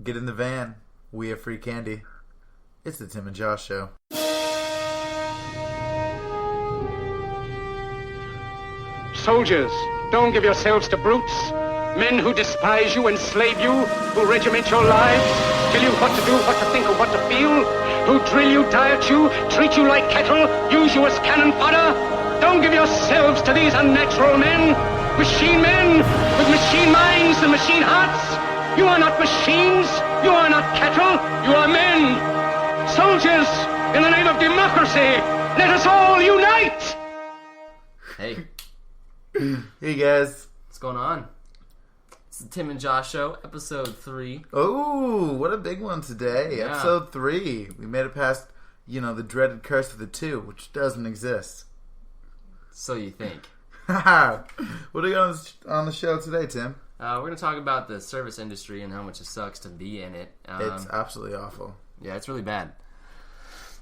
Get in the van. We have free candy. It's the Tim and Josh Show. Soldiers, don't give yourselves to brutes. Men who despise you, enslave you, who regiment your lives, tell you what to do, what to think, or what to feel, who drill you, diet you, treat you like cattle, use you as cannon fodder. Don't give yourselves to these unnatural men, machine men with machine minds and machine hearts. You are not machines, you are not cattle, you are men. Soldiers, in the name of democracy, let us all unite! Hey. Hey guys. What's going on? It's the Tim and Josh Show, episode 3. Oh, what a big one today. Yeah. Episode 3. We made it past, the dreaded curse of the 2, which doesn't exist. So you think. What do we got on the show today, Tim? We're going to talk about the service industry and how much it sucks to be in it. It's absolutely awful. Yeah, it's really bad.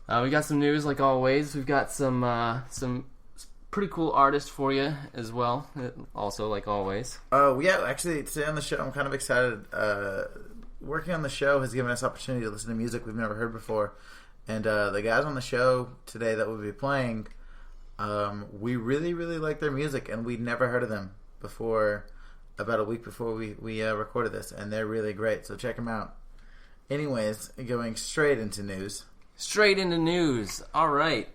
We got some news, like always. We've got some pretty cool artists for you as well, also, like always. Oh, yeah, actually, today on the show, I'm kind of excited. Working on the show has given us opportunity to listen to music we've never heard before. And the guys on the show today that we'll be playing, we really, really like their music, and we'd never heard of them before, about a week before we recorded this, and they're really great, so check them out. Anyways, going straight into news. Straight into news. All right.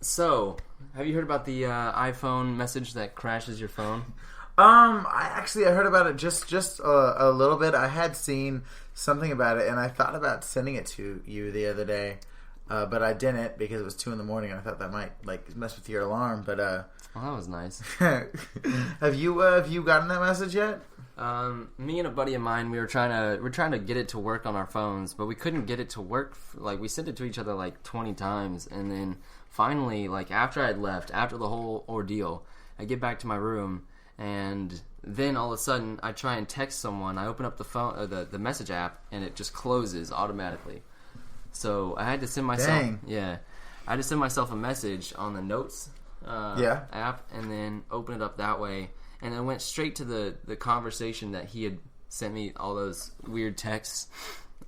So, have you heard about the iPhone message that crashes your phone? I heard about it just a little bit. I had seen something about it, and I thought about sending it to you the other day, but I didn't because it was 2 a.m. and I thought that might mess with your alarm. But well, that was nice. Have you gotten that message yet? Me and a buddy of mine, we're trying to get it to work on our phones, but we couldn't get it to work. We sent it to each other 20 times, and then finally, after I'd left, after the whole ordeal, I get back to my room, and then all of a sudden, I try and text someone. I open up the phone, the message app, and it just closes automatically. So I had to send myself, I had to send myself a message on the Notes app, and then open it up that way, and then went straight to the conversation that he had sent me, all those weird texts.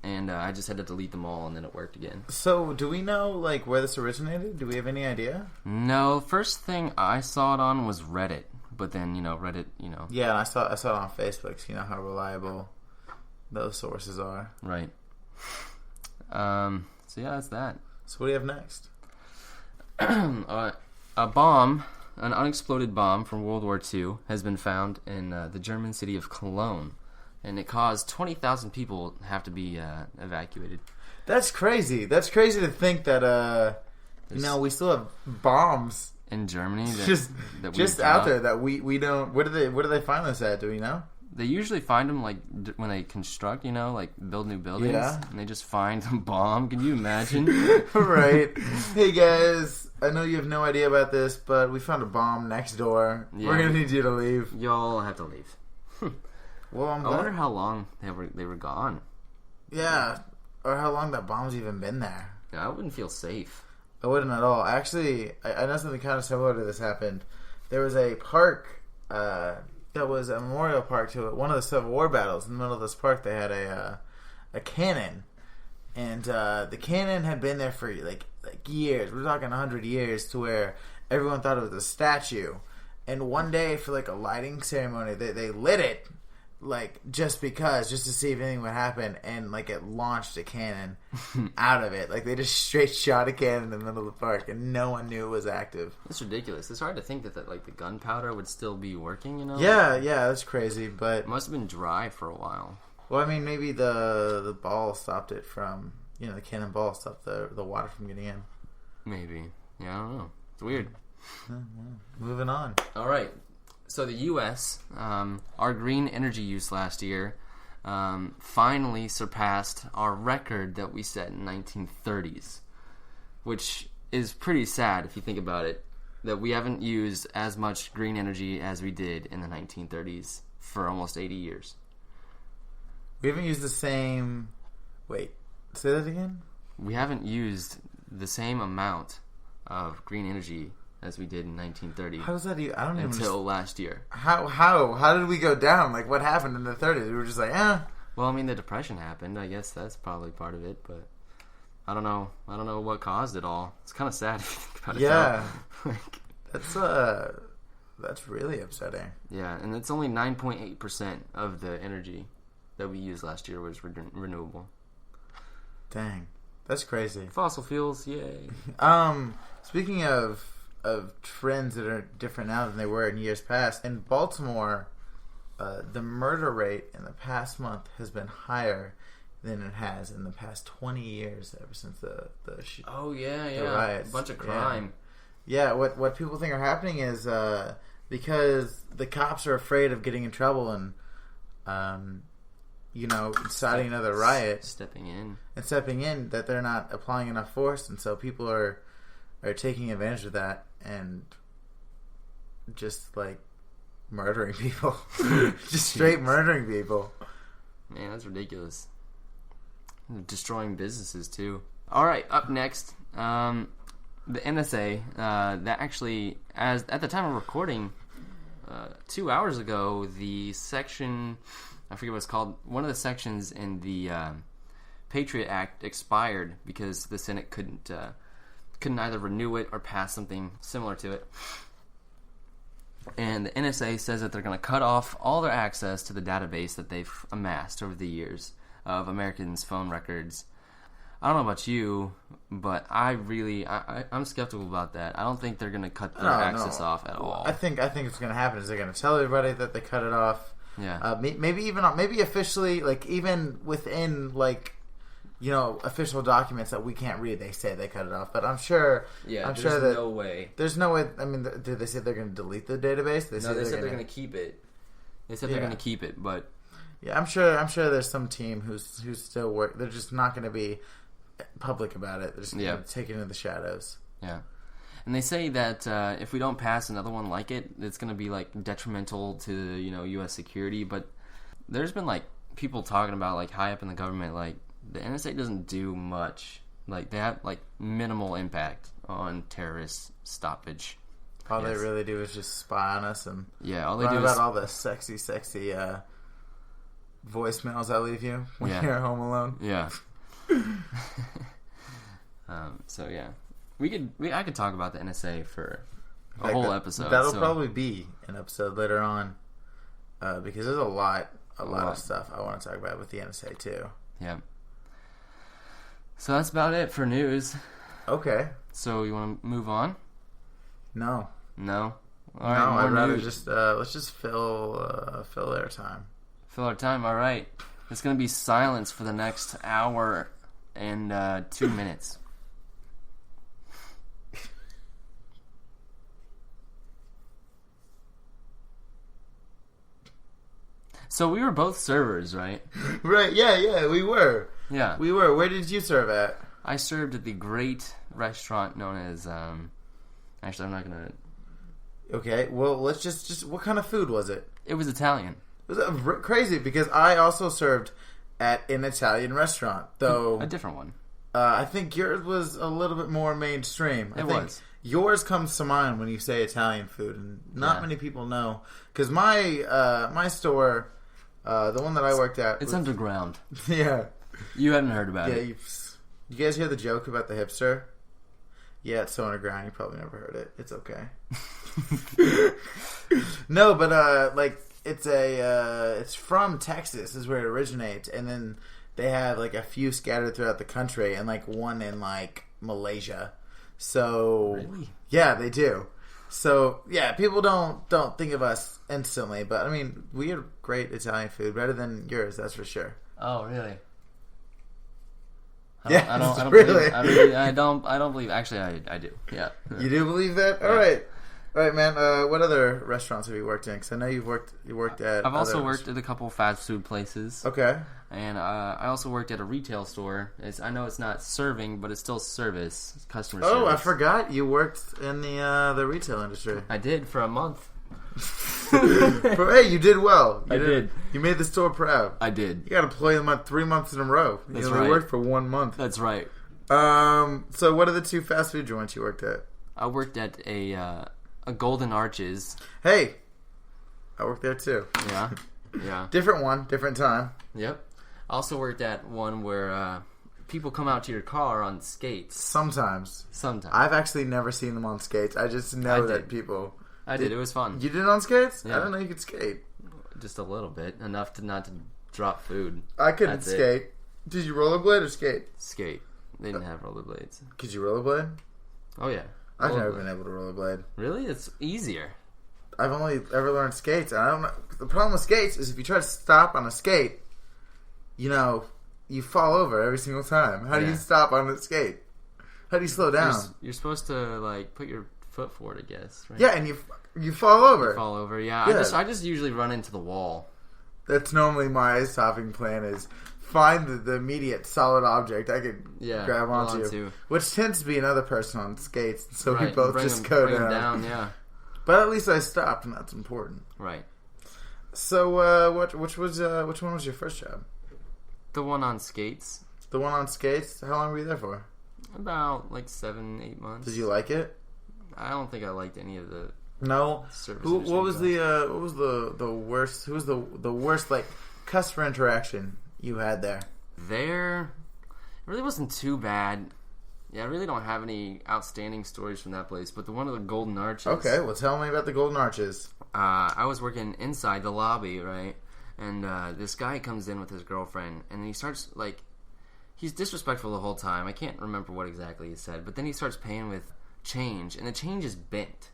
And I just had to delete them all, and then it worked again. So, do we know, where this originated? Do we have any idea? No, first thing I saw it on was Reddit. But then, Reddit, Yeah, and I saw it on Facebook, so you know how reliable those sources are. Right. So, yeah, that's that. So, what do you have next? A bomb, an unexploded bomb from World War II, has been found in the German city of Cologne. And it caused 20,000 people have to be evacuated. That's crazy. That's crazy to think that, we still have bombs in Germany that just out there that we don't. Where do they find this at? Do we know? They usually find them when they construct, build new buildings. Yeah. And they just find a bomb. Can you imagine? Right. Hey guys, I know you have no idea about this, but we found a bomb next door. Yeah. We're gonna need you to leave. Y'all have to leave. Well, I wonder how long they were gone. Yeah, or how long that bomb's even been there. Yeah, I wouldn't feel safe. I wouldn't at all. Actually, I know something kind of similar to this happened. There was a park that was a memorial park to one of the Civil War battles. In the middle of this park, they had a cannon, and the cannon had been there for years. We're talking 100 years, to where everyone thought it was a statue. And one day, for a lighting ceremony, they lit it. Just to see if anything would happen, and it launched a cannon out of it. They just straight shot a cannon in the middle of the park, and no one knew it was active. That's ridiculous. It's hard to think that the gunpowder would still be working, Yeah, that's crazy, but it must have been dry for a while. Well, I mean, maybe the ball stopped it from, the cannonball stopped the water from getting in. Maybe. Yeah, I don't know. It's weird. Moving on. All right. So the U.S., our green energy use last year finally surpassed our record that we set in 1930s, which is pretty sad if you think about it. That we haven't used as much green energy as we did in the 1930s for almost 80 years. We haven't used the same... Wait, say that again? We haven't used the same amount of green energy as we did in 1930. How does that even... I don't even... Until last year. How did we go down? Like, what happened in the 30s? We were just like, Well, I mean, the Depression happened. I guess that's probably part of it, but... I don't know. I don't know what caused it all. It's kind of sad if you think about it. Yeah. Like, that's really upsetting. Yeah, and it's only 9.8% of the energy that we used last year was renewable. Dang. That's crazy. Fossil fuels, yay. Speaking of trends that are different now than they were in years past, in Baltimore, the murder rate in the past month has been higher than it has in the past 20 years, ever since the riots. A bunch of crime. Yeah, what people think are happening is because the cops are afraid of getting in trouble and inciting another riot, stepping in, that they're not applying enough force, and so people are taking advantage of that and just like murdering people, just straight murdering people. Man, that's ridiculous. Destroying businesses too. All right, up next, the NSA. That actually, at the time of recording, 2 hours ago, the section, I forget what it's called, one of the sections in the Patriot Act expired because the Senate couldn't either renew it or pass something similar to it. And the NSA says that they're going to cut off all their access to the database that they've amassed over the years of Americans' phone records. I don't know about you, but I'm skeptical about that. I don't think they're going to cut their access off at all. I think it's going to happen is they're going to tell everybody that they cut it off. Yeah. Maybe officially, like even within official documents that we can't read, they say they cut it off. But I'm sure. Yeah. There's no way. There's no way. I mean, did they say they're going to delete the database? They said they're going to keep it. They said they're going to keep it, but. Yeah, I'm sure there's some team who's still work. They're just not going to be public about it. They're just going to take it into the shadows. Yeah, and they say that if we don't pass another one like it, it's going to be like detrimental to U.S. security. But there's been like people talking about like high up in the government, like the NSA doesn't do much. Like they have like minimal impact on terrorist stoppage. All they really do is just spy on us and all they do about is all the sexy voicemails I leave you when you're home alone. Yeah. So yeah, I could talk about the NSA for a whole episode. That'll probably be an episode later on, because there's a lot of stuff I want to talk about with the NSA too. Yeah. So that's about it for news. Okay. So you want to move on? No. All right. No, I'd rather just let's just fill air time. Fill our time. All right. It's going to be silence for the next hour and 2 minutes. So we were both servers, right? Right. Yeah. We were. Yeah. We were. Where did you serve at? I served at the great restaurant known as. Actually, I'm not going to. Okay. Well, let's just. What kind of food was it? It was Italian. It was crazy because I also served at an Italian restaurant, though a different one. I think yours was a little bit more mainstream. I think was. Yours comes to mind when you say Italian food, and not many people know because my store, the one that I worked at, it's underground. Yeah, you haven't heard about it. Yeah, you guys hear the joke about the hipster? Yeah, it's so underground. You probably never heard it. It's okay. No, but like. It's from Texas is where it originates, and then they have like a few scattered throughout the country, and like one in like Malaysia. So really? Yeah, they do. So yeah, people don't think of us instantly, but I mean, we have great Italian food, better than yours, that's for sure. Oh really? I don't really. I don't believe. Actually, I do. Yeah. You do believe that? All right. All right, man. What other restaurants have you worked in? Because I know you worked at. I've also worked at a couple fast food places. Okay. And I also worked at a retail store. I know it's not serving, but it's still service, customer service. Oh, I forgot you worked in the retail industry. I did for a month. Hey, you did well. I did. You made the store proud. I did. You got to play them 3 months in a row. That's you only right. worked for 1 month. That's right. So what are the 2 fast food joints you worked at? I worked at a Golden Arches. Hey, I worked there too. Yeah. Yeah. Different one, different time. Yep. I also worked at one where people come out to your car on skates. Sometimes. Sometimes. I've actually never seen them on skates. I just know that people... I did. It was fun. You did it on skates? Yeah. I didn't know you could skate. Just a little bit. Enough to not to drop food. I couldn't That's skate. it. Did you rollerblade or skate? Skate. They didn't have rollerblades. Could you rollerblade? Oh, yeah. I've never been able to rollerblade. Really? It's easier. I've only ever learned skates. And I don't know. The problem with skates is if you try to stop on a skate, you fall over every single time. How do you stop on a skate? How do you slow down? You're supposed to like put your foot forward, I guess. Right? Yeah, and you fall over. You fall over. Yeah. I just usually run into the wall. That's normally my stopping plan is find the immediate solid object I could grab onto. Which tends to be another person on skates, so we both just go down. Yeah. But at least I stopped, and that's important. Right. So, which one was your first job? The one on skates. The one on skates? How long were you there for? About like 7-8 months. Did you like it? I don't think I liked any of the service. What was the worst? Who was the worst like customer interaction you had there? There, it really wasn't too bad. Yeah, I really don't have any outstanding stories from that place. But the one of the Golden Arches. Okay, well, tell me about the Golden Arches. I was working inside the lobby, right? And this guy comes in with his girlfriend, and he starts like, he's disrespectful the whole time. I can't remember what exactly he said, but then he starts paying with change, and the change is bent.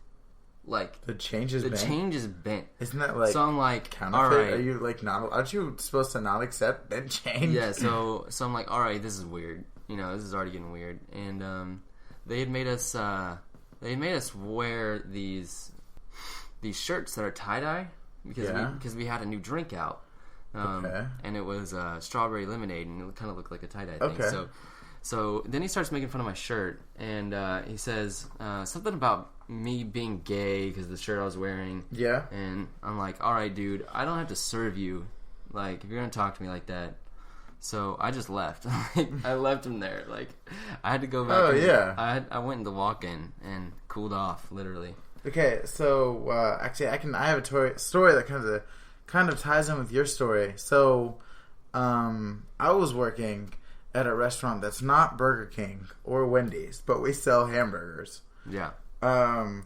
Like the change is bent. Isn't that like so? I'm like, counterfeit? all right. Are you like not? Aren't you supposed to not accept bent change? Yeah. So I'm like, all right, this is weird. This is already getting weird. And they had made us wear these shirts that are tie dye because we had a new drink out. And it was strawberry lemonade, and it kind of looked like a tie dye thing. Okay. So then he starts making fun of my shirt, and he says something about me being gay because of the shirt I was wearing. Yeah. And I'm like, all right, dude, I don't have to serve you. Like, if you're gonna talk to me like that. So I just left. I left him there. Like, I had to go back. Oh, yeah. I went in the walk-in and cooled off, literally. Okay, so actually, I have a story that kind of ties in with your story. So, I was working at a restaurant that's not Burger King or Wendy's, but we sell hamburgers. Yeah. And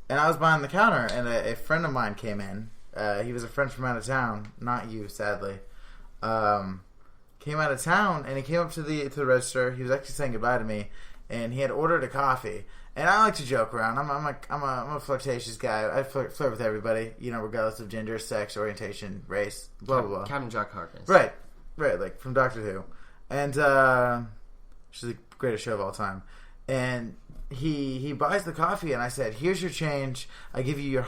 I was behind the counter, and a friend of mine came in. He was a friend from out of town, not you, sadly. Came out of town, and he came up to the register. He was actually saying goodbye to me, and he had ordered a coffee. And I like to joke around. I'm a flirtatious guy. I flirt with everybody, regardless of gender, sex, orientation, race, blah blah blah. Captain Jack Harkness. Right, like from Doctor Who, and she's the greatest show of all time. And he buys the coffee, and I said, "Here's your change. I give you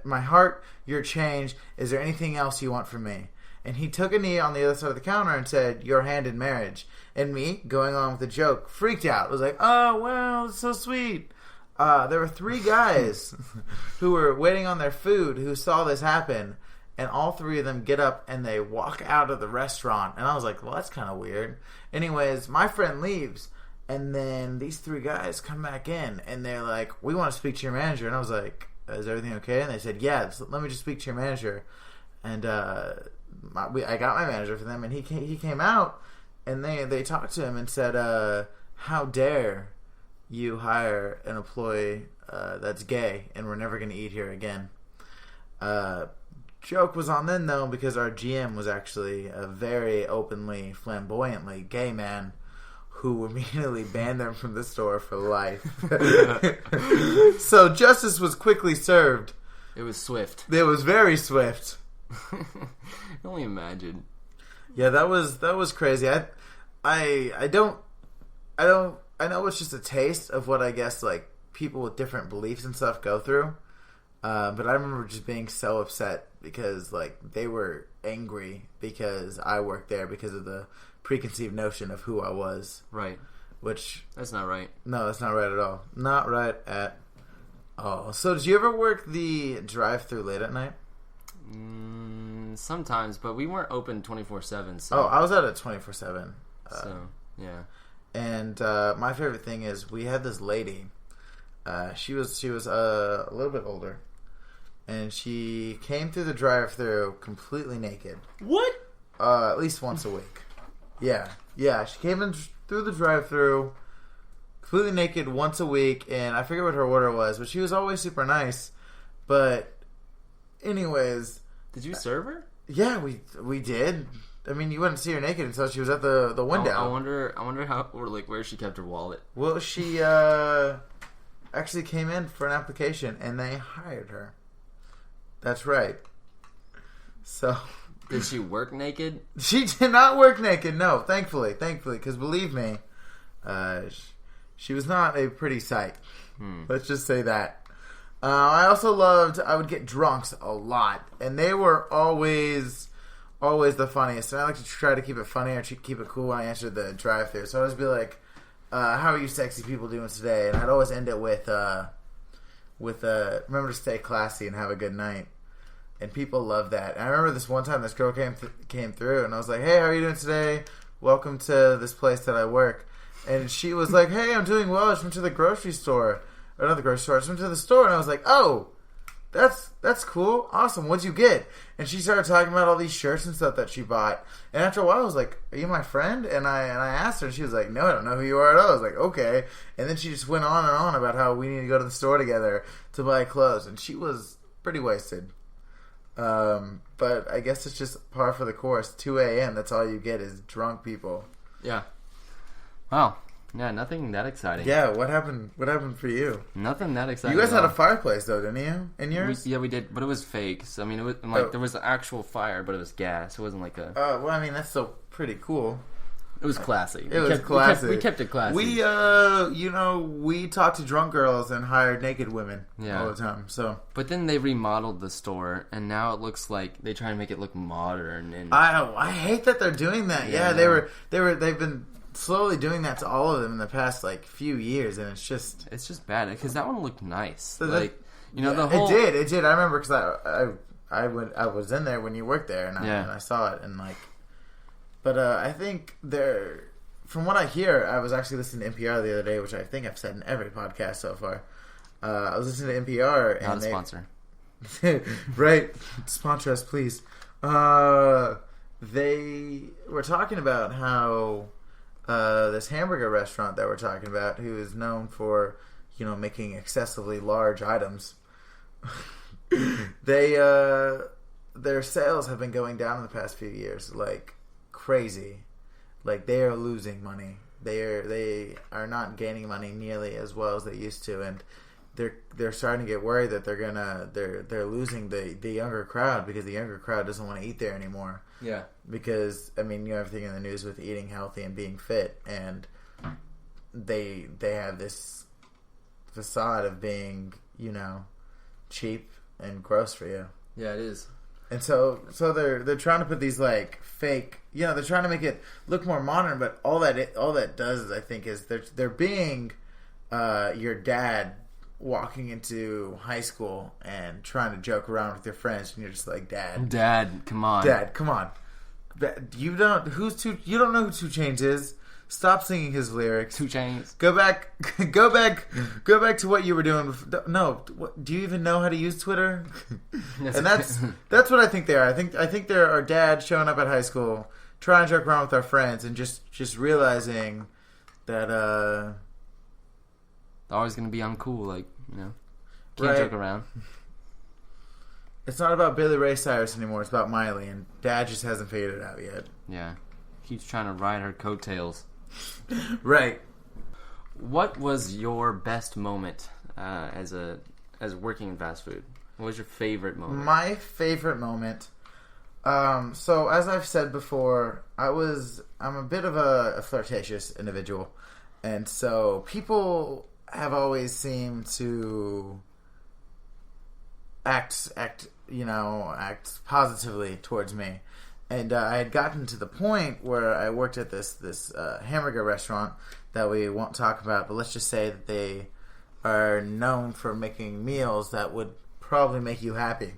my heart, your change. Is there anything else you want from me?" And he took a knee on the other side of the counter and said, "Your hand in marriage." And me, going on with the joke, freaked out. I was like, "Oh, wow, it's so sweet." There were 3 guys who were waiting on their food who saw this happen, and all 3 of them get up and they walk out of the restaurant. And I was like, well, that's kind of weird. Anyways, my friend leaves, and then these 3 guys come back in, and they're like, "We want to speak to your manager." And I was like, "Is everything okay?" And they said, "Yeah, let me just speak to your manager." And I got my manager for them, and he came out, and they talked to him and said, "How dare you hire an employee that's gay, and we're never going to eat here again." Joke was on then, though, because our GM was actually a very openly, flamboyantly gay man who immediately banned them from the store for life. So justice was quickly served. It was swift. It was very swift. I can only imagine. Yeah, that was crazy. I know it's just a taste of what I guess like people with different beliefs and stuff go through. But I remember just being so upset because like they were angry because I worked there because of the preconceived notion of who I was. Right. Which that's not right. No, that's not right at all. Not right at all. So did you ever work the drive-thru late at night? Sometimes, but we weren't open 24/7. So. Oh, I was at it 24/7. So yeah. And my favorite thing is we had this lady. She was a little bit older, and she came through the drive-thru completely naked. What? At least once a week. Yeah. She came in through the drive-thru completely naked once a week, and I forget what her order was, but she was always super nice. But anyways, did you serve her? Yeah, we did. I mean, you wouldn't see her naked until she was at the window. I wonder how, or like where she kept her wallet. Well, she actually came in for an application, and they hired her. That's right. So, did she work naked? She did not work naked. No, thankfully, because believe me, she was not a pretty sight. Let's just say that. I also I would get drunks a lot, and they were always the funniest. And I like to try to keep it funny or keep it cool when I answered the drive-thru. So I'd always be like, how are you sexy people doing today? And I'd always end it with remember to stay classy and have a good night. And people love that. And I remember this one time this girl came through, and I was like, hey, how are you doing today? Welcome to this place that I work. And she was like, hey, I'm doing well. I just went to the grocery store. Or not the grocery store. I just went to the store, and I was like, oh, that's cool. Awesome. What'd you get? And she started talking about all these shirts and stuff that she bought. And after a while, I was like, are you my friend? And I asked her, and she was like, no, I don't know who you are at all. I was like, okay. And then she just went on and on about how we need to go to the store together to buy clothes. And she was pretty wasted. But I guess it's just par for the course. 2 a.m., that's all you get is drunk people. Yeah. Wow. Yeah, nothing that exciting. Yeah, what happened for you? Nothing that exciting. You guys had a fireplace, though, didn't you? In yours? We did, but it was fake. So, I mean, it was like there was an actual fire, but it was gas. It wasn't like a... well, I mean, that's still pretty cool. It was classy. It was classy. We kept it classy. We talked to drunk girls and hired naked women all the time. So, but then they remodeled the store, and now it looks like they try to make it look modern. And I hate that they're doing that. Yeah, they've been slowly doing that to all of them in the past like few years, and it's just bad because that one looked nice. So the whole it did. I remember because I was in there when you worked there, and I saw it, and like. But I think from what I hear, I was actually listening to NPR the other day, which I think I've said in every podcast so far. I was listening to NPR. And not a sponsor. Right. Sponsor us, please. They were talking about how this hamburger restaurant that we're talking about, who is known for, making excessively large items, their sales have been going down in the past few years, like crazy. Like they are losing money. They are not gaining money nearly as well as they used to, and they're starting to get worried that they're losing the younger crowd, because the younger crowd doesn't want to eat there anymore. Yeah. Because I mean, everything in the news with eating healthy and being fit, and they have this facade of being, cheap and gross for you. Yeah, it is. And so they're trying to put these like fake, they're trying to make it look more modern, but all that does is, I think, is they're being your dad walking into high school and trying to joke around with your friends, and you're just like, Dad, come on. You don't know who 2 Chainz is. Stop singing his lyrics. 2 Chainz. Go back to what you were doing before. No, do you even know how to use Twitter? And that's what I think they are. I think they're our dad showing up at high school, trying to joke around with our friends, and just realizing that they're always going to be uncool, like, can't right. joke around. It's not about Billy Ray Cyrus anymore. It's about Miley, and Dad just hasn't figured it out yet. Yeah, keeps trying to ride her coattails. Right. What was your best moment as working in fast food? What was your favorite moment? My favorite moment. So as I've said before, I'm a bit of a flirtatious individual, and so people have always seemed to act positively towards me. And I had gotten to the point where I worked at this hamburger restaurant that we won't talk about, but let's just say that they are known for making meals that would probably make you happy.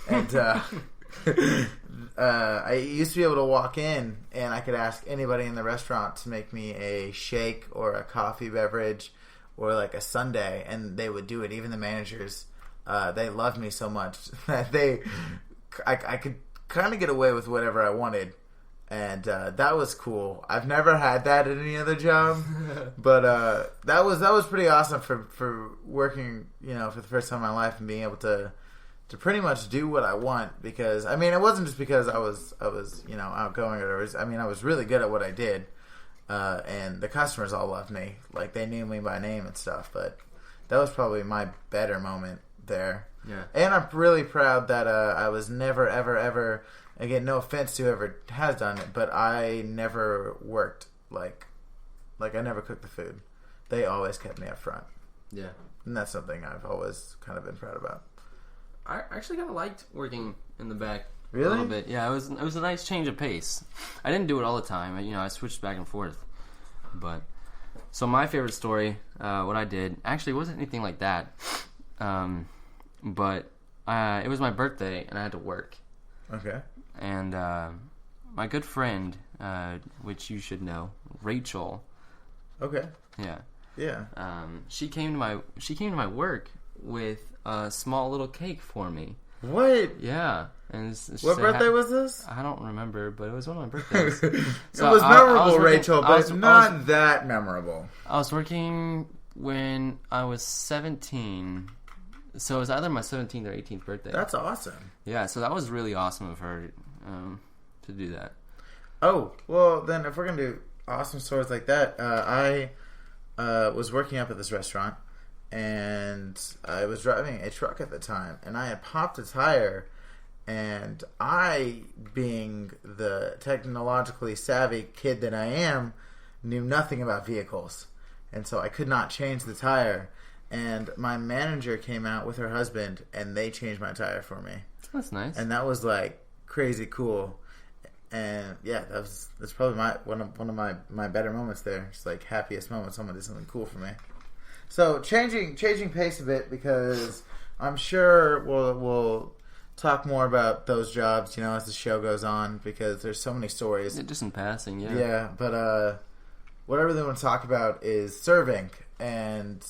And I used to be able to walk in and I could ask anybody in the restaurant to make me a shake or a coffee beverage or like a sundae, and they would do it. Even the managers, they loved me so much that I could kind of get away with whatever I wanted. And that was cool. I've never had that at any other job, but that was pretty awesome for working, for the first time in my life and being able to pretty much do what I want. Because I mean, it wasn't just because I was outgoing or whatever. I mean, I was really good at what I did, and the customers all loved me. Like they knew me by name and stuff. But that was probably my better moment there. Yeah. And I'm really proud that I was never ever. Again, no offense to whoever has done it, but I never worked like I never cooked the food. They always kept me up front. Yeah. And that's something I've always kind of been proud about. I actually kind of liked working in the back. Really? A little bit. Yeah, it was a nice change of pace. I didn't do it all the time. I switched back and forth. But so my favorite story, what I did, actually wasn't anything like that. But it was my birthday and I had to work. Okay. And my good friend, which you should know, Rachel. Okay. Yeah. Yeah. She came to my work with a small little cake for me. What? Yeah. And what birthday was this? I don't remember, but it was one of my birthdays. So it was memorable, Rachel, but not that memorable. I was working when I was 17. So it was either my 17th or 18th birthday. That's awesome. Yeah, so that was really awesome of her to do that. Oh, well, then if we're going to do awesome stories like that, I was working up at this restaurant, and I was driving a truck at the time, and I had popped a tire, and I, being the technologically savvy kid that I am, knew nothing about vehicles. And so I could not change the tire. And my manager came out with her husband, and they changed my tire for me. That's nice. And that was like crazy cool. And yeah, that's probably one of my better moments there. It's like happiest moment someone did something cool for me. So changing pace a bit, because I'm sure we'll talk more about those jobs, as the show goes on, because there's so many stories. Yeah, just in passing, yeah. Yeah, but what I really want to talk about is serving, and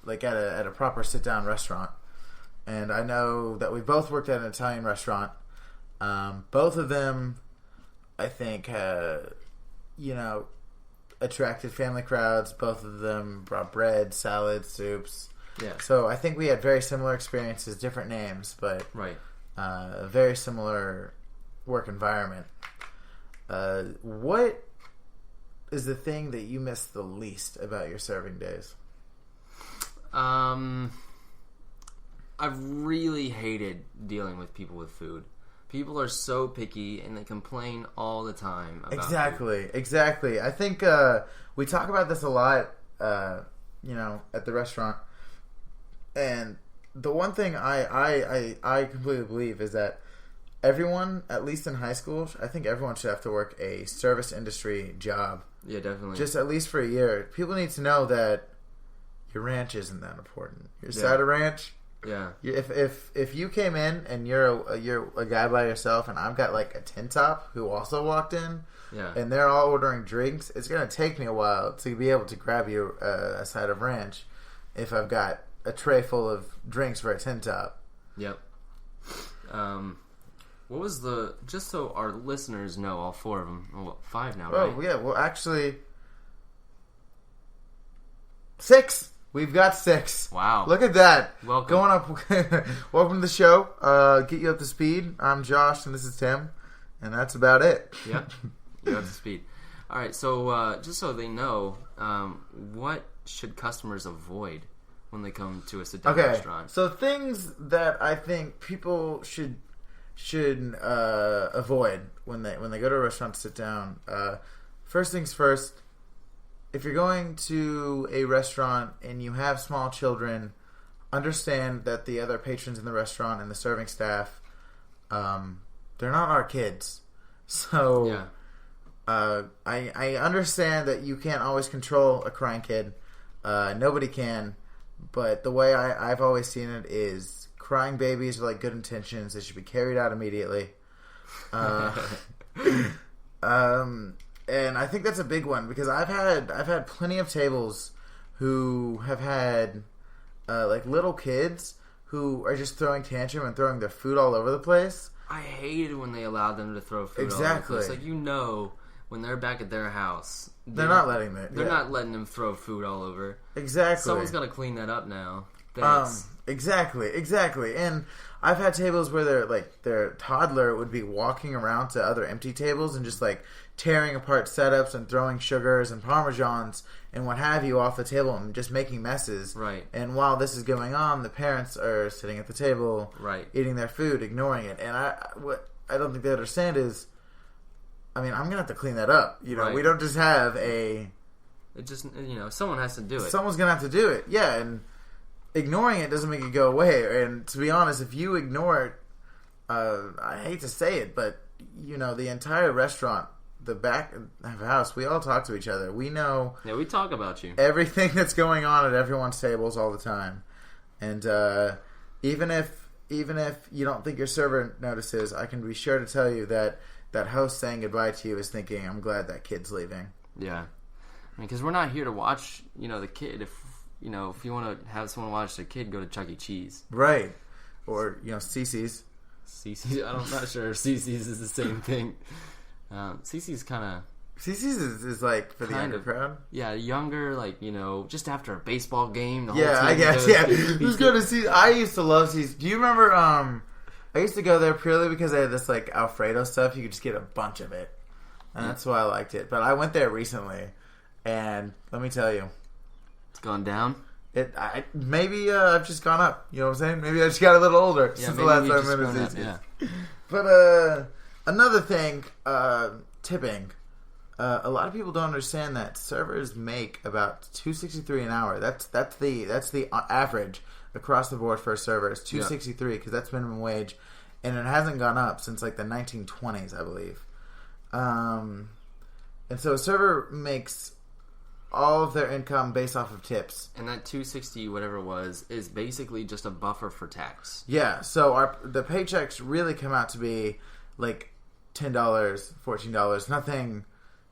like at a proper sit down restaurant. And I know that we both worked at an Italian restaurant. Both of them, I think, attracted family crowds. Both of them brought bread, salads, soups. Yeah. So I think we had very similar experiences, different names, but right. A very similar work environment. What is the thing that you miss the least about your serving days? I've really hated dealing with people with food. People are so picky and they complain all the time about food. Exactly. I think we talk about this a lot, at the restaurant. And the one thing I completely believe is that everyone, at least in high school, I think everyone should have to work a service industry job. Yeah, definitely. Just at least for a year. People need to know that your ranch isn't that important. Your side of ranch. Yeah. If you came in and you're a guy by yourself, and I've got like a tin top who also walked in, and they're all ordering drinks, it's gonna take me a while to be able to grab you a side of ranch if I've got a tray full of drinks for a tin top. Yep. What was just so our listeners know, all four of them, well, 5 now, right? Oh yeah, well actually 6. We've got 6. Wow. Look at that. Welcome. Going up. Welcome to the show. Get you up to speed. I'm Josh, and this is Tim. And that's about it. Yep. You're up to speed. All right, so just so they know, what should customers avoid when they come to a sit-down restaurant? So things that I think people should avoid when they go to a restaurant to sit down. First things first, if you're going to a restaurant and you have small children, understand that the other patrons in the restaurant and the serving staff, they're not our kids. So I understand that you can't always control a crying kid. Nobody can. But the way I've always seen it is crying babies are like good intentions. They should be carried out immediately. And I think that's a big one because I've had plenty of tables who have had like little kids who are just throwing tantrum and throwing their food all over the place. I hated when they allowed them to throw food all over the place. Like, when they're back at their house, they're not letting them. They're not letting them throw food all over. Exactly. Someone's got to clean that up now. Thanks. Exactly. And I've had tables where their toddler would be walking around to other empty tables and just like tearing apart setups and throwing sugars and parmesans and what have you off the table and just making messes. Right. And while this is going on, the parents are sitting at the table, right, eating their food, ignoring it. And what I don't think they understand is, I mean, I'm gonna have to clean that up. Right. We don't just have a. It just someone has to do it. Someone's gonna have to do it. Yeah, and ignoring it doesn't make it go away. And to be honest, if you ignore it, I hate to say it, but the entire restaurant, the back of the house, we all talk to each other. We know. Yeah, we talk about you. Everything that's going on at everyone's tables all the time, and even if you don't think your server notices, I can be sure to tell you that host saying goodbye to you is thinking, "I'm glad that kid's leaving." Yeah, because we're not here to watch the kid. If you want to have someone watch their kid, go to Chuck E. Cheese, right? Or Cece's. Cece's. I'm not sure if Cece's is the same thing. Cece's kind of... Cece's is like for the younger crowd? Yeah, younger, just after a baseball game. I guess, Who's going to see... I used to love Cece's. Do you remember, I used to go there purely because they had this, Alfredo stuff. You could just get a bunch of it. And that's why I liked it. But I went there recently, and let me tell you. It's gone down? Maybe I've just gone up. You know what I'm saying? Maybe I just got a little older since the last time I went to Cece's. Yeah. But, another thing, tipping. A lot of people don't understand that servers make about $2.63 an hour. That's the average across the board for a server. It's $2.63 because that's minimum wage, and it hasn't gone up since the 1920s, I believe. And so a server makes all of their income based off of tips. And that $2.60, whatever it was, is basically just a buffer for tax. Yeah. So the paychecks really come out to be $10, $14,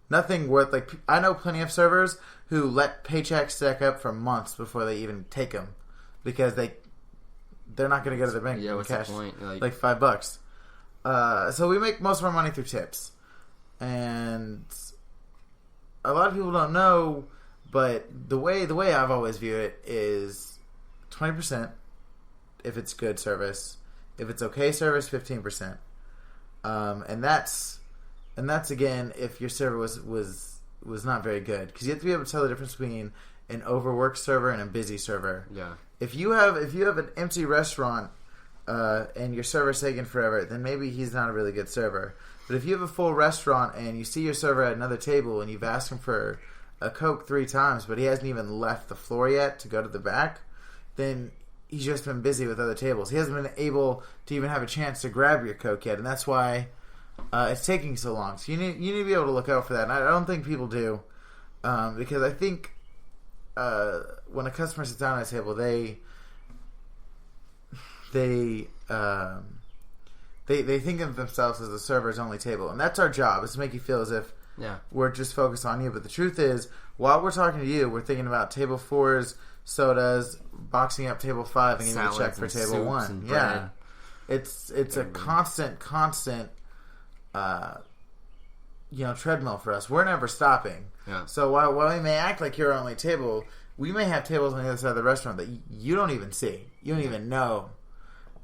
nothing worth. I know plenty of servers who let paychecks stack up for months before they even take them because they're not going to go to the bank and what's cash the point? $5. So we make most of our money through tips, and a lot of people don't know, but the way I've always viewed it is 20% if it's good service, if it's okay service, 15%. And that's again if your server was not very good, because you have to be able to tell the difference between an overworked server and a busy server. Yeah. If you have an empty restaurant and your server's taking forever, then maybe he's not a really good server. But if you have a full restaurant and you see your server at another table and you've asked him for a Coke 3 times, but he hasn't even left the floor yet to go to the back, then he's just been busy with other tables. He hasn't been able to even have a chance to grab your Coke yet, and that's why it's taking so long. So you need to be able to look out for that. And I don't think people do, because I think when a customer sits down at a table, they think of themselves as the server's only table, and that's our job, is to make you feel as if we're just focused on you. But the truth is, while we're talking to you, we're thinking about table 4's sodas, boxing up table 5, and giving a check for table 1. Yeah, it's a constant treadmill for us. We're never stopping. Yeah. So while we may act like you're our only table, we may have tables on the other side of the restaurant that you don't even see, you don't even know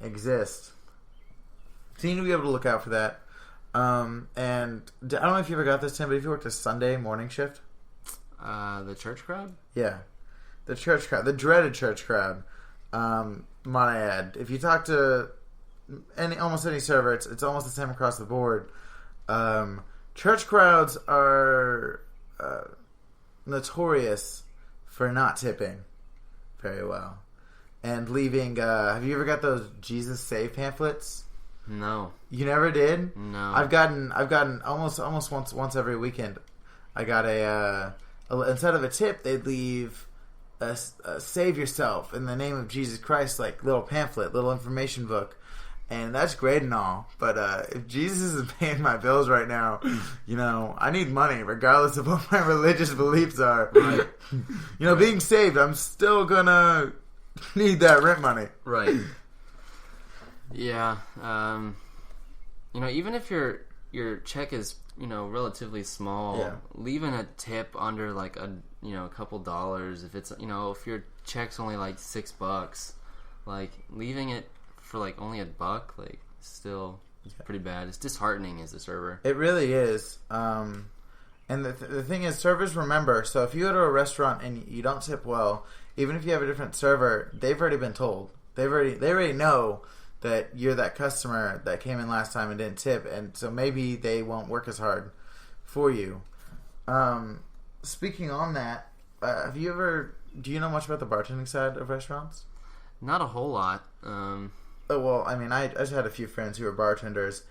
exist. So you need to be able to look out for that. And I don't know if you ever got this, Tim, but if you worked a Sunday morning shift, the church crowd, the church crowd, the dreaded church crowd. Might I add, if you talk to almost any server, it's almost the same across the board. Church crowds are notorious for not tipping very well. and leaving. Have you ever got those Jesus Save pamphlets? No. You never did? No. I've gotten almost once every weekend. I got a instead of a tip, they'd leave a save yourself in the name of Jesus Christ, like little pamphlet, little information book. And that's great and all, but if Jesus isn't paying my bills right now, I need money regardless of what my religious beliefs are. Right. Being saved, I'm still gonna need that rent money. Right. Yeah. Even if your check is relatively small, leaving a tip under like a couple dollars, if it's if your check's only like $6, like leaving it for like only $1, like still it's pretty bad. It's disheartening as a server. It really is. And the thing is, servers remember. So if you go to a restaurant and you don't tip well, even if you have a different server, they've already been told. They already know that you're that customer that came in last time and didn't tip, and so maybe they won't work as hard for you. Speaking on that, do you know much about the bartending side of restaurants? Not a whole lot. Well, I mean, I just had a few friends who were bartenders,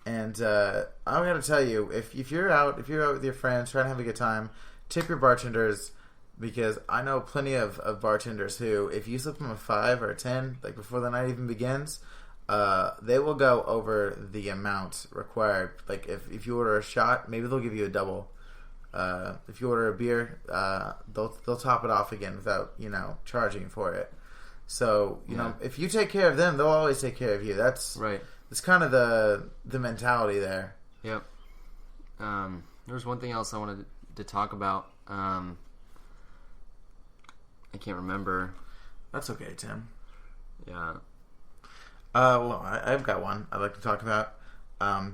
and I'm gonna tell you, if you're out with your friends trying to have a good time, tip your bartenders, because I know plenty of bartenders who, if you slip them a 5 or a 10, like before the night even begins, they will go over the amount required. Like if you order a shot, maybe they'll give you a double. If you order a beer, they'll top it off again without charging for it. So if you take care of them, they'll always take care of you. That's right. It's kind of the mentality there. Yep. There was one thing else I wanted to talk about. I can't remember. That's okay, Tim. Yeah. Well, I've got one I'd like to talk about.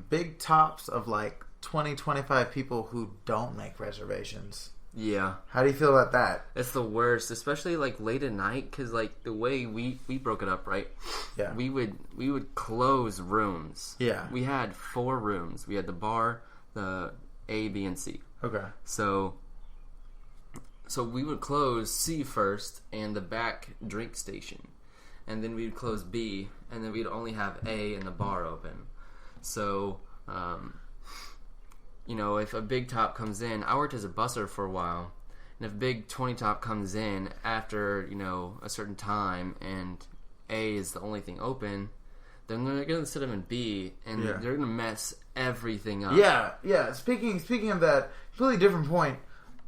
Big tops of like 20, 25 people who don't make reservations. Yeah. How do you feel about that? It's the worst, especially like late at night, because like the way we broke it up, right? Yeah. We would close rooms. Yeah. We had 4 rooms. We had the bar, the A, B, and C. Okay. So we would close C first and the back drink station, and then we'd close B, and then we'd only have A and the bar open. So, if a big top comes in, I worked as a busser for a while, and if a big 20 top comes in after, a certain time, and A is the only thing open, then they're going to sit them in B, and they're going to mess everything up. Yeah. Speaking of that, completely different point.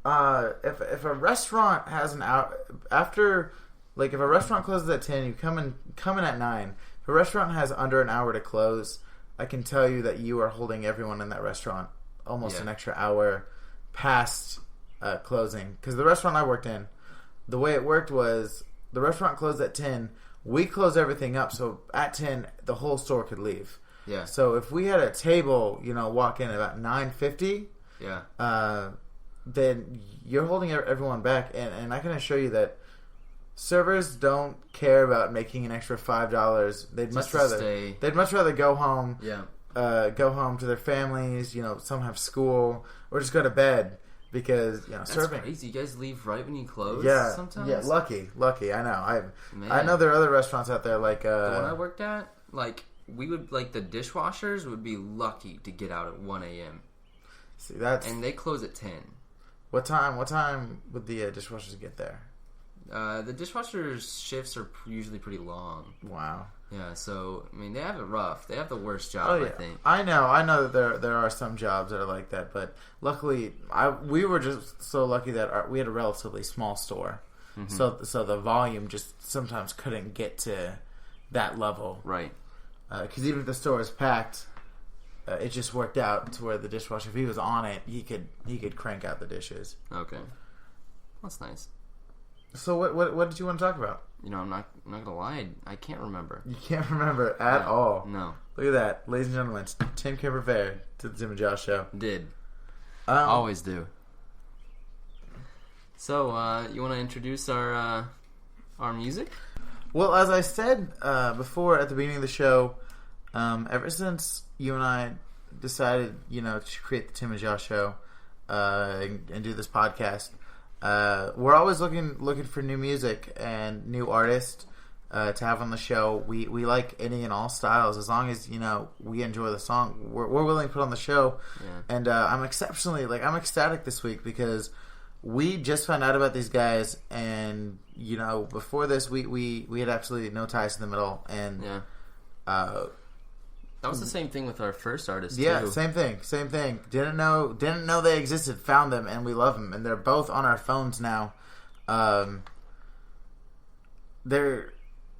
If a restaurant has an hour after, like if a restaurant closes at 10, you come in at 9. If a restaurant has under an hour to close, I can tell you that you are holding everyone in that restaurant almost an extra hour past closing. Because the restaurant I worked in, the way it worked was the restaurant closed at 10. We closed everything up, so at 10 the whole store could leave. Yeah. So if we had a table, walk in at about 9:50, then you're holding everyone back, and I can assure you that servers don't care about making an extra $5. They'd much rather go home. Yeah. Go home to their families. Some have school, or just go to bed because That's serving. crazy. You guys leave right when you close. Yeah. Sometimes. Yeah. Lucky. I know. I know there are other restaurants out there like the one I worked at. Like we would the dishwashers would be lucky to get out at 1 a.m. See, and they close at 10. What time would the dishwashers get there? The dishwashers' shifts are usually pretty long. Wow. Yeah, so I mean they have it rough. They have the worst job, I think. I know that there are some jobs that are like that, but luckily we were just so lucky that we had a relatively small store, so the volume just sometimes couldn't get to that level, right? Because even if the store is packed, it just worked out to where the dishwasher, if he was on it, he could crank out the dishes. Okay, that's nice. So what did you want to talk about? I'm not gonna lie, I can't remember. You can't remember at all. No. Look at that, ladies and gentlemen. Tim came prepared to the Tim and Josh show. Did always do. So you want to introduce our music? Well, as I said before at the beginning of the show, ever since you and I decided, to create the Tim and Josh show and do this podcast, we're always looking for new music and new artists. to have on the show. We like any and all styles as long as we enjoy the song. We're willing to put on the show, and I'm ecstatic this week because we just found out about these guys, and before this we had absolutely no ties to them at all, and that was the same thing with our first artist. Yeah, too. same thing. Didn't know they existed. Found them, and we love them, and they're both on our phones now. They're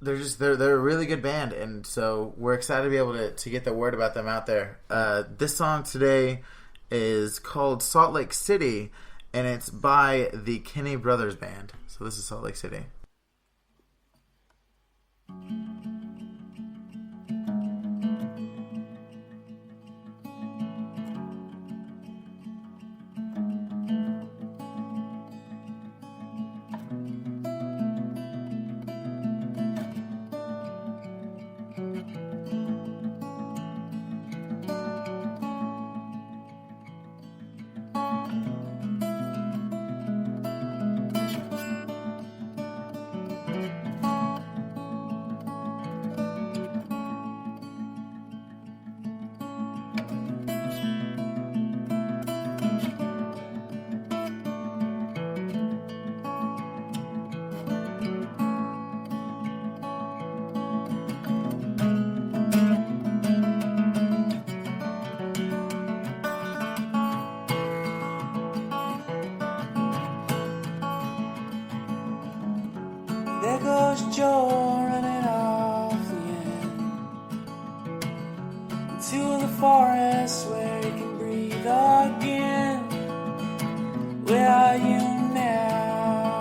a really good band, and so we're excited to be able to get the word about them out there. This song today is called Salt Lake City, and it's by the Kinney Brothers Band. So this is Salt Lake City. There goes Joe running off the end into the forest where he can breathe again. Where are you now?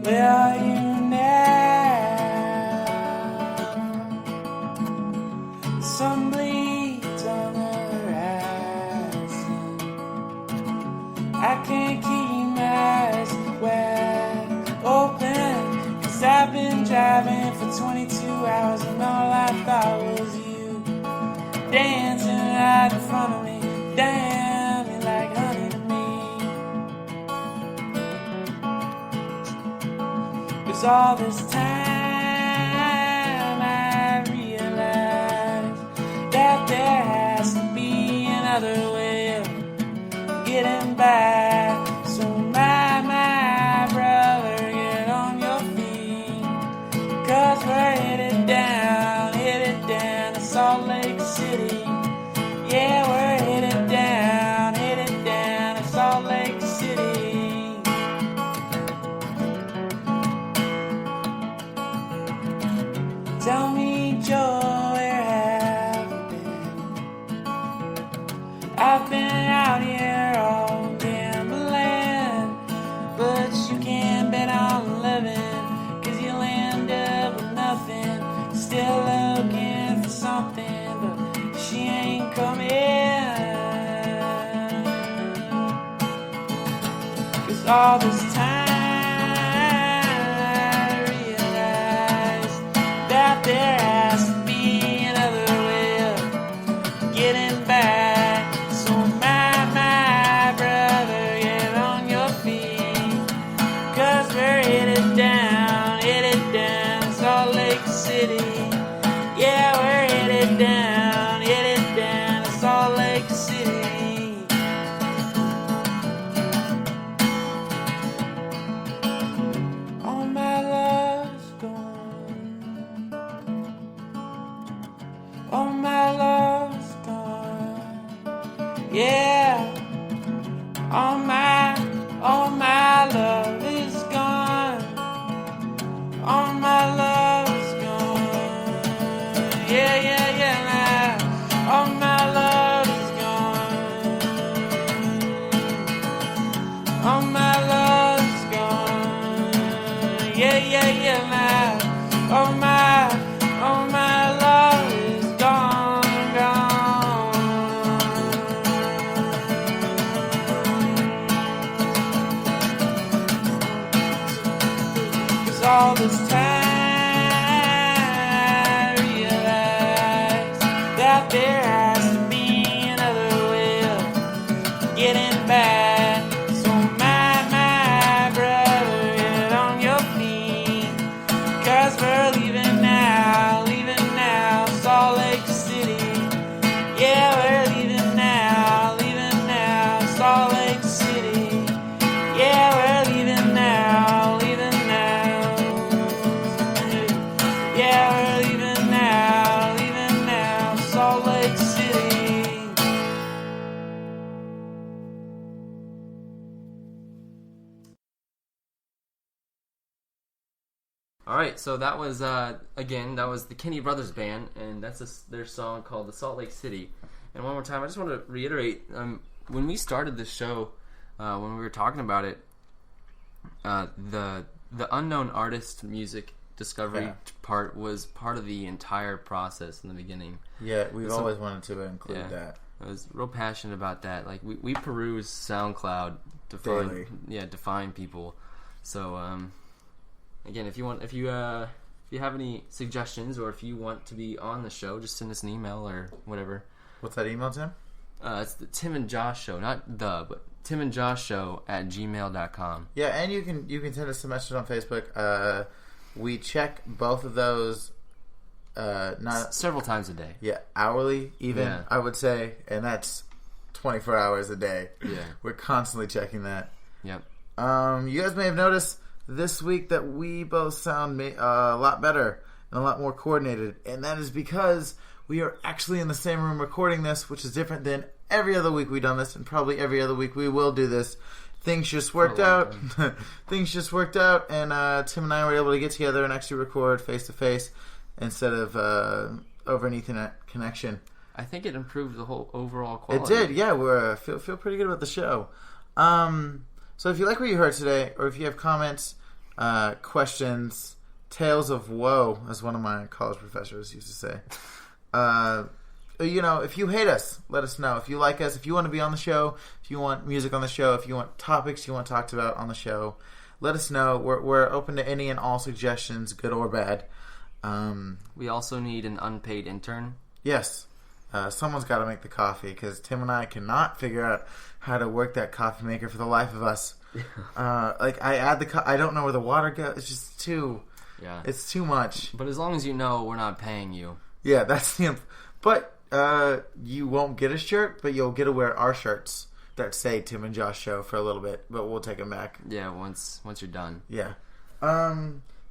Where are you now? The sun bleeds on the horizon. I can't keep my eyes wide open, 'cause I've been driving for 22 hours and all I thought was you dancing right in front of me. Damn, you like honey to me. 'Cause all this time I realized that there has to be another way of getting by. So my brother, get on your feet, 'cause we're headed down to Salt Lake City. Yeah, we're headed down to Salt Lake City. Tell me, Joe, where have you been? I've been out here all gambling, but you can't bet on living, 'cause you'll end up with nothing. Still looking for something, but she ain't coming. 'Cause all this time I realized that there has to be another way of getting back. So my brother, get on your feet, 'cause we're headed down to Salt Lake City. Yeah, we're headed down to Salt Lake City. All my love's gone. All my love's gone. Yeah. All my love is gone. All my love is gone. Yeah. All my love is gone. All my love is gone. Yeah. All my love is gone. 'Cause all this time I realized that there has to be another way of getting back. So my brother, get on your All right, so that was again that was the Kinney Brothers Band, and that's their song called "The Salt Lake City." And one more time, I just want to reiterate when we started this show, when we were talking about it, the unknown artist music discovery part was part of the entire process in the beginning. Yeah, we've always wanted to include that. I was real passionate about that. Like we peruse SoundCloud to find people. So again, if you have any suggestions or if you want to be on the show, just send us an email or whatever. What's that email, Tim? It's the Tim and Josh Show, not but Tim and Josh Show @gmail.com. Yeah, and you can send us a message on Facebook. We check both of those not several times a day. Yeah, hourly even, I would say, and that's 24 hours a day. Yeah. We're constantly checking that. Yep. You guys may have noticed this week that we both sound a lot better and a lot more coordinated, and that is because we are actually in the same room recording this, which is different than every other week we've done this, and probably every other week we will do this. Things just worked out. Things just worked out, and Tim and I were able to get together and actually record face to face instead of over an Ethernet connection. I think it improved the whole overall quality. It did, yeah. We feel pretty good about the show. So if you like what you heard today, or if you have comments, questions, tales of woe, as one of my college professors used to say. If you hate us, let us know. If you like us, if you want to be on the show, if you want music on the show, if you want topics you want talked about on the show, let us know. We're open to any and all suggestions, good or bad. We also need an unpaid intern. Yes. Someone's got to make the coffee because Tim and I cannot figure out how to work that coffee maker for the life of us. I add I don't know where the water goes. It's just it's too much. But as long as you know we're not paying you. Yeah, that's the... But you won't get a shirt, but you'll get to wear our shirts that say Tim and Josh Show for a little bit, but we'll take them back. Yeah, once you're done. Yeah.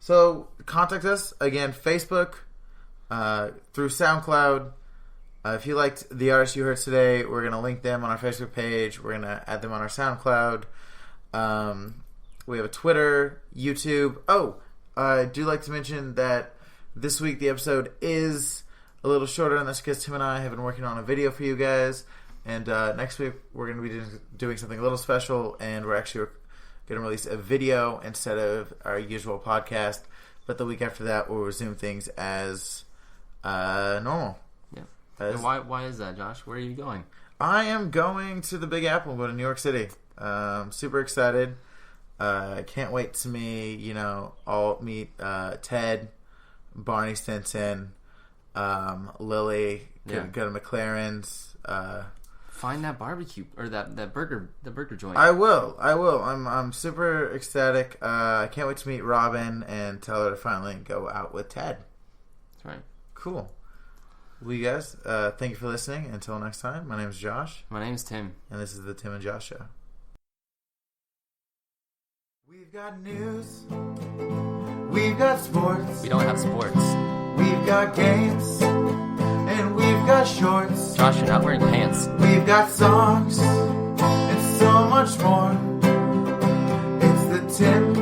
So contact us again, Facebook, through SoundCloud. If you liked the artists you heard today, we're gonna link them on our Facebook page. We're gonna add them on our SoundCloud. We have a Twitter, YouTube. Oh, I do like to mention that this week the episode is a little shorter, and that's because Tim and I have been working on a video for you guys. And next week we're going to be doing something a little special, and we're actually going to release a video instead of our usual podcast. But the week after that, we'll resume things as normal. Yeah. And why is that, Josh? Where are you going? I am going to the Big Apple. I'm going to New York City. Super excited. Can't wait to meet Ted, Barney Stinson, Lily, go to McLaren's. Find that barbecue or that burger joint. I will. I'm super ecstatic. I can't wait to meet Robin and tell her to finally go out with Ted. That's right. Cool. Well, you guys, thank you for listening. Until next time, my name is Josh. My name is Tim. And this is the Tim and Josh Show. We've got news. We've got sports. We don't have sports. We've got games. And we've got shorts. Josh, you're not wearing pants. We've got songs. And so much more. It's the Tim